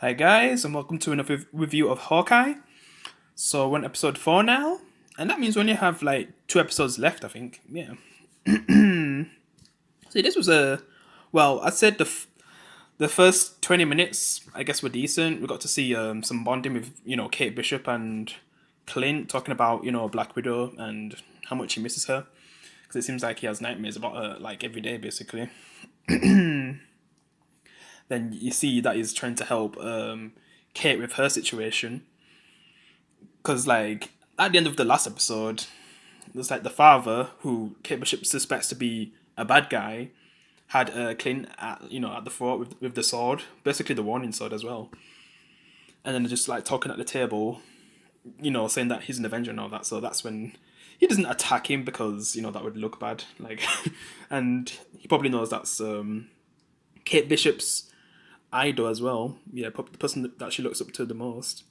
Hi guys, and welcome to another review of Hawkeye. So we're on episode 4 now, and that means we only have like 2 episodes left, I think. Yeah. See, this was I said the first 20 minutes, I guess, were decent. We got to see some bonding with Kate Bishop and Clint talking about Black Widow and how much he misses her because it seems like he has nightmares about her like every day, basically. Then you see that he's trying to help Kate with her situation. Because, like, at the end of the last episode, there's like the father, who Kate Bishop suspects to be a bad guy, had Clint at the throat with the sword, basically the warning sword as well. And then they're just like talking at the table, saying that he's an Avenger and all that. So that's when he doesn't attack him because that would look bad. Like, and he probably knows that's Kate Bishop's idol as well. Yeah, probably the person that she looks up to the most.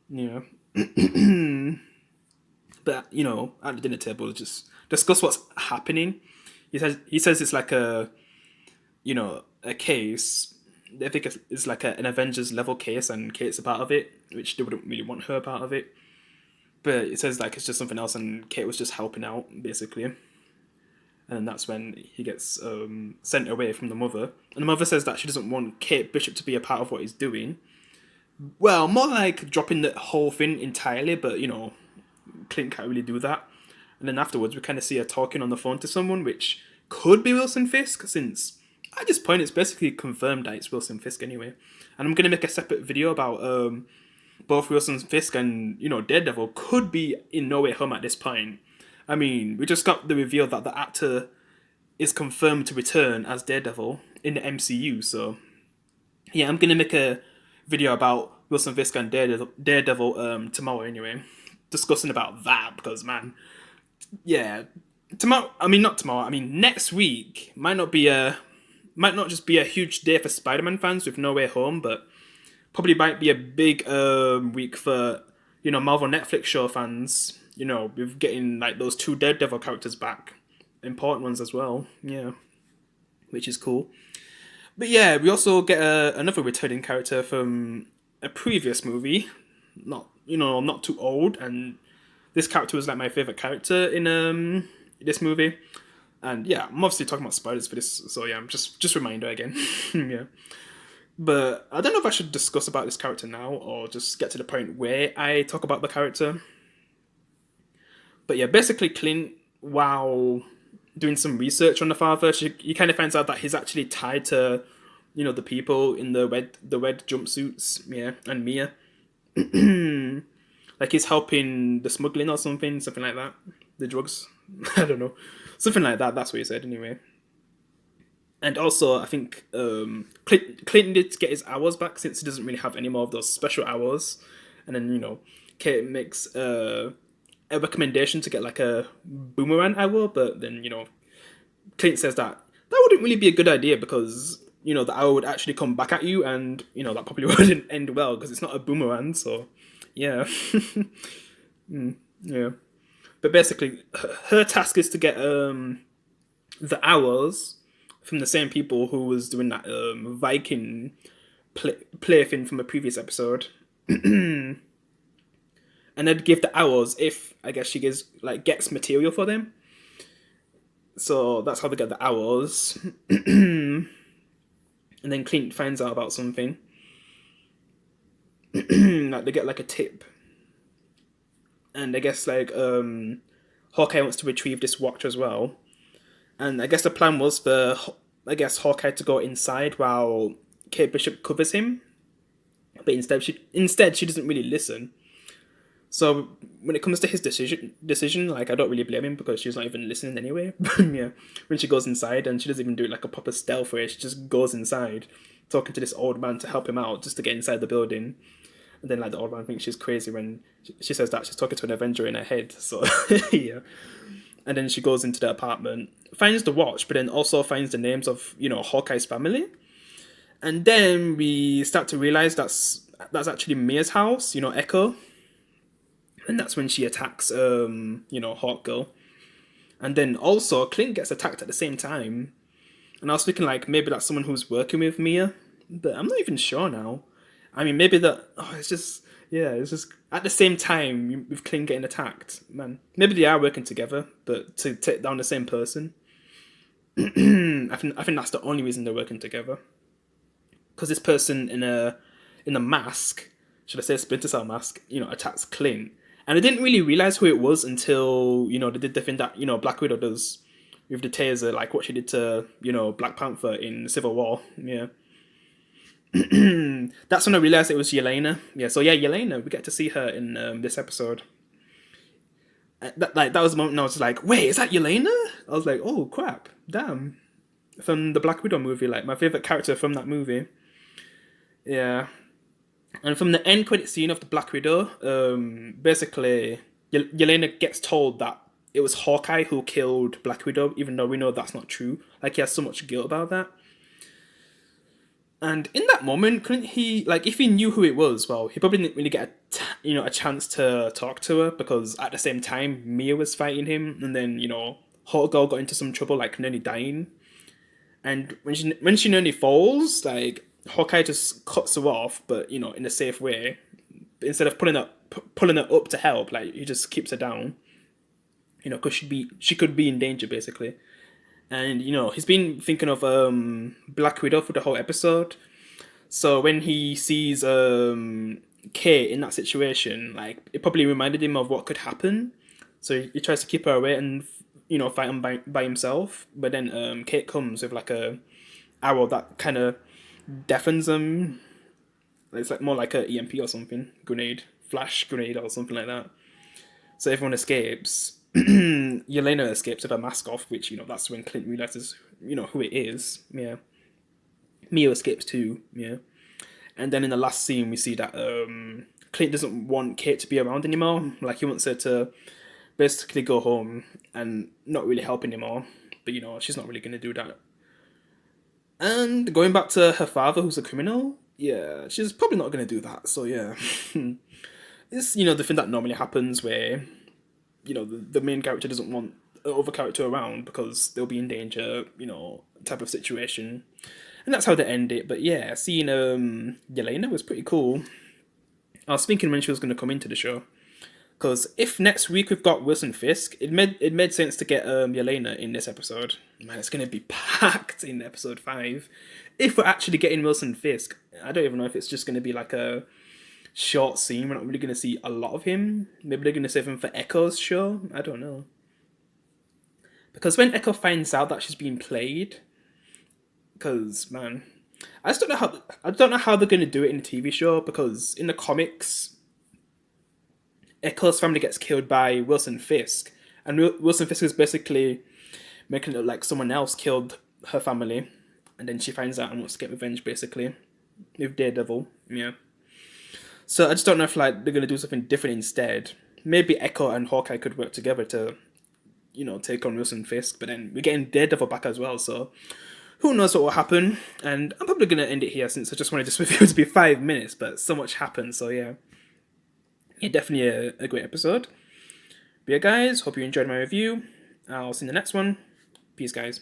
Yeah. But at the dinner table, just discuss what's happening. He says it's like a case. They think it's like an Avengers level case, and Kate's a part of it, which they wouldn't really want her part of it. But it says like it's just something else, and Kate was just helping out basically. And then that's when he gets sent away from the mother, and the mother says that she doesn't want Kate Bishop to be a part of what he's doing. Well, more like dropping the whole thing entirely, but Clint can't really do that. And then afterwards, we kind of see her talking on the phone to someone, which could be Wilson Fisk, since at this point it's basically confirmed that it's Wilson Fisk anyway. And I'm gonna make a separate video about both Wilson Fisk and Daredevil could be in No Way Home at this point. I mean, we just got the reveal that the actor is confirmed to return as Daredevil in the MCU. So yeah, I'm gonna make a video about Wilson Fisk and Daredevil tomorrow anyway, discussing about that because man, yeah, tomorrow. I mean, not tomorrow. I mean, next week might not just be a huge day for Spider-Man fans with No Way Home, but probably might be a big week for Marvel Netflix show fans. With getting like those two Daredevil characters back, important ones as well. Yeah, which is cool. But yeah, we also get another returning character from a previous movie, not too old, and this character was like my favorite character in this movie. And yeah, I'm obviously talking about spiders for this, so yeah, I'm just reminder again. Yeah, but I don't know if I should discuss about this character now or just get to the point where I talk about the character. But yeah, basically Clint, while doing some research on the father, he kind of finds out that he's actually tied to, the people in the red jumpsuits, yeah, and Mia. Like he's helping the smuggling or something like that. The drugs, I don't know, something like that. That's what he said anyway. And also, I think Clinton did get his hours back since he doesn't really have any more of those special hours. And then Kate makes a recommendation to get like a boomerang hour, but then Clint says that wouldn't really be a good idea because the hour would actually come back at you, and that probably wouldn't end well because it's not a boomerang. So yeah. Yeah, but basically her task is to get the hours from the same people who was doing that Viking play thing from a previous episode. And they'd give the hours if I guess she gets material for them. So that's how they get the hours. And then Clint finds out about something. Like they get like a tip. And I guess Hawkeye wants to retrieve this watch as well. And I guess the plan was for Hawkeye to go inside while Kate Bishop covers him. But instead she doesn't really listen. So when it comes to his decision, like I don't really blame him because she's not even listening anyway. Yeah, when she goes inside and she doesn't even do it like a proper stealth way, she just goes inside, talking to this old man to help him out just to get inside the building. And then like the old man thinks she's crazy when she says that she's talking to an Avenger in her head. So yeah, and then she goes into the apartment, finds the watch, but then also finds the names of Hawkeye's family. And then we start to realize that's actually Mia's house, Echo. And that's when she attacks, Hawk Girl. And then also Clint gets attacked at the same time. And I was thinking like maybe that's someone who's working with Mia, but I'm not even sure now. I mean, maybe that. Oh, it's just yeah. It's just at the same time with Clint getting attacked, man. Maybe they are working together, but to take down the same person. I think that's the only reason they're working together. Because this person in a mask, should I say a Splinter Cell mask, attacks Clint, and I didn't really realize who it was until they did the thing that Black Widow does with the taser, like what she did to Black Panther in Civil War. Yeah. That's when I realized it was Yelena. Yeah, so yeah, Yelena. We get to see her in this episode. That was the moment I was like, wait, is that Yelena? I was like, oh crap, damn. From the Black Widow movie, like my favorite character from that movie. Yeah, and from the end credit scene of the Black Widow, basically Yelena gets told that it was Hawkeye who killed Black Widow, even though we know that's not true. Like he has so much guilt about that. And in that moment, couldn't he, like, if he knew who it was, well, he probably didn't really get a chance to talk to her because at the same time Mia was fighting him, and then Hot Girl got into some trouble, like nearly dying. And when she nearly falls, like Hawkeye just cuts her off, but in a safe way. Instead of pulling her up to help, like he just keeps her down. Because she could be in danger basically. And he's been thinking of Black Widow for the whole episode. So when he sees Kate in that situation, like it probably reminded him of what could happen. So he tries to keep her away and fight him by himself. But then Kate comes with like a arrow that kind of deafens him. It's like more like a EMP or something, flash grenade or something like that. So everyone escapes. Yelena escapes with her mask off, which that's when Clint realizes who it is. Yeah, Mia escapes too. Yeah, and then in the last scene we see that Clint doesn't want Kate to be around anymore. Like he wants her to basically go home and not really help anymore. But she's not really gonna do that. And going back to her father, who's a criminal, yeah, she's probably not gonna do that. So yeah, it's the thing that normally happens where the main character doesn't want the other character around because they'll be in danger, type of situation. And that's how they end it. But yeah, seeing Yelena was pretty cool. I was thinking when she was going to come into the show. Because if next week we've got Wilson Fisk, it made sense to get Yelena in this episode. Man, it's going to be packed in episode 5. If we're actually getting Wilson Fisk, I don't even know if it's just going to be like a short scene. We're not really going to see a lot of him. Maybe they're going to save him for Echo's show. I don't know. Because when Echo finds out that she's being played, because man, I don't know how they're going to do it in the TV show. Because in the comics, Echo's family gets killed by Wilson Fisk, and Wilson Fisk is basically making it look like someone else killed her family, and then she finds out and wants to get revenge basically with Daredevil. Yeah. So I just don't know if they're gonna do something different instead. Maybe Echo and Hawkeye could work together to, take on Wilson Fisk. But then we're getting Daredevil back as well. So who knows what will happen? And I'm probably gonna end it here since I just wanted this review to be 5 minutes. But so much happened. So yeah, definitely a great episode. But yeah, guys, hope you enjoyed my review. I'll see you in the next one. Peace, guys.